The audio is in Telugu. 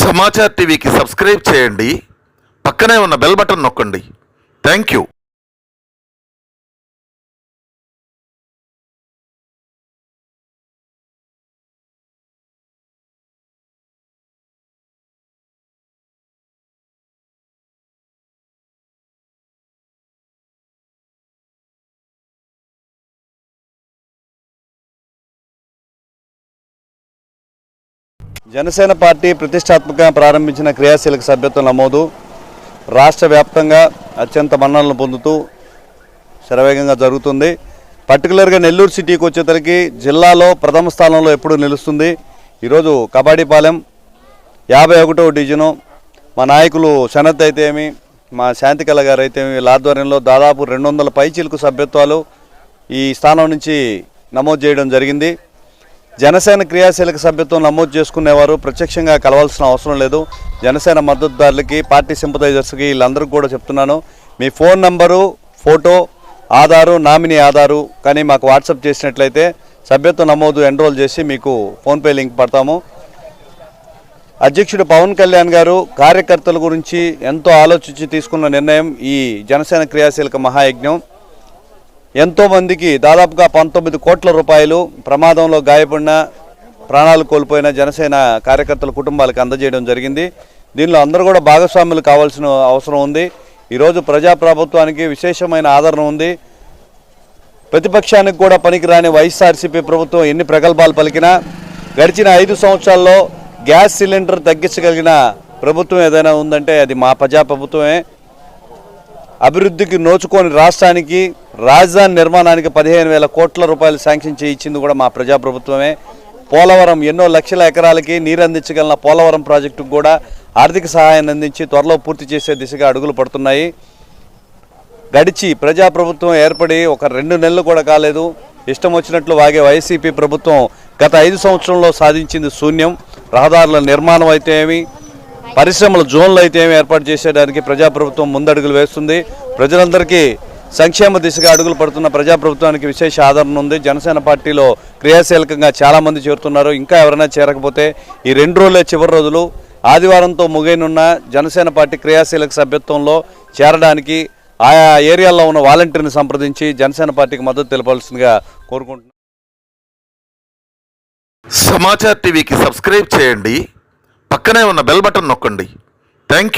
సమాచార్ టీవీకి సబ్స్క్రైబ్ చేయండి. పక్కనే ఉన్న బెల్ బటన్ నొక్కండి. Thank you. జనసేన పార్టీ ప్రతిష్టాత్మకంగా ప్రారంభించిన క్రియాశీలక సభ్యత్వం నమోదు రాష్ట్ర వ్యాప్తంగా అత్యంత మన్ననలు పొందుతూ శరవేగంగా జరుగుతుంది. పర్టికులర్గా నెల్లూరు సిటీకి వచ్చేసరికి జిల్లాలో ప్రథమ స్థానంలో ఎప్పుడు నిలుస్తుంది. ఈరోజు కబాడీపాలెం 51వ డివిజను మా నాయకులు శనత్ అయితేమి, మా శాంతికళ గారు అయితేమి వీళ్ళ ఆధ్వర్యంలో దాదాపు 200 పైచీలకు సభ్యత్వాలు ఈ స్థానం నుంచి నమోదు చేయడం జరిగింది. జనసేన క్రియాశీలక సభ్యత్వం నమోదు చేసుకునేవారు ప్రత్యక్షంగా కలవాల్సిన అవసరం లేదు. జనసేన మద్దతుదారులకి, పార్టీ సింపథైజర్స్కి వీళ్ళందరికీ కూడా చెప్తున్నాను, మీ phone number, photo, Aadhaar, nominee Aadhaar కానీ మాకు వాట్సాప్ చేసినట్లయితే సభ్యత్వ నమోదు ఎన్రోల్ చేసి మీకు ఫోన్పే లింక్ పడతాము. అధ్యక్షుడు పవన్ కళ్యాణ్ గారు కార్యకర్తల గురించి ఎంతో ఆలోచించి తీసుకున్న నిర్ణయం ఈ జనసేన క్రియాశీలక మహాయజ్ఞం. ఎంతోమందికి దాదాపుగా 19 కోట్ల రూపాయలు ప్రమాదంలో గాయపడిన, ప్రాణాలు కోల్పోయిన జనసేన కార్యకర్తల కుటుంబాలకు అందజేయడం జరిగింది. దీనిలో అందరూ కూడా భాగస్వాములు కావాల్సిన అవసరం ఉంది. ఈరోజు ప్రజాప్రభుత్వానికి విశేషమైన ఆదరణ ఉంది. ప్రతిపక్షానికి కూడా పనికిరాని వైఎస్ఆర్సీపీ ప్రభుత్వం ఎన్ని ప్రగల్భాలు పలికినా గడిచిన 5 సంవత్సరాల్లో గ్యాస్ సిలిండర్ తగ్గించగలిగిన ప్రభుత్వం ఏదైనా ఉందంటే అది మా ప్రజాప్రభుత్వమే. అభివృద్ధికి నోచుకొని రాష్ట్రానికి రాజధాని నిర్మాణానికి 15,000 కోట్ల రూపాయలు శాంక్షన్ చేయించింది కూడా మా ప్రజాప్రభుత్వమే. పోలవరం ఎన్నో లక్షల ఎకరాలకి నీరు అందించగలిగిన పోలవరం ప్రాజెక్టుకు కూడా ఆర్థిక సహాయాన్ని అందించి త్వరలో పూర్తి చేసే దిశగా అడుగులు పడుతున్నాయి. గడిచి ప్రజాప్రభుత్వం ఏర్పడి ఒక 2 నెలలు కూడా కాలేదు. ఇష్టం వచ్చినట్లు వాగే వైసీపీ ప్రభుత్వం గత 5 సంవత్సరంలో సాధించింది శూన్యం. రహదారుల నిర్మాణం అయితే ఏమి, పరిశ్రమల జోన్లు అయితే ఏమి ఏర్పాటు చేసేయడానికి ప్రజాప్రభుత్వం ముందడుగులు వేస్తుంది. ప్రజలందరికీ సంక్షేమ దిశగా అడుగులు పడుతున్న ప్రజాప్రభుత్వానికి విశేష ఆదరణ ఉంది. జనసేన పార్టీలో క్రియాశీలకంగా చాలామంది చేరుతున్నారు. ఇంకా ఎవరైనా చేరకపోతే ఈ 2 రోజులే చివరి రోజులు. ఆదివారంతో ముగియనున్న జనసేన పార్టీ క్రియాశీలక సభ్యత్వంలో చేరడానికి ఆయా ఏరియాల్లో ఉన్న వాలంటీర్ని సంప్రదించి జనసేన పార్టీకి మద్దతు తెలపాల్సిందిగా కోరుకుంటున్నాను. సమాచార్ టీవీకి సబ్స్క్రైబ్ చేయండి. పక్కనే ఉన్న బెల్ బటన్ నొక్కండి. Thank you.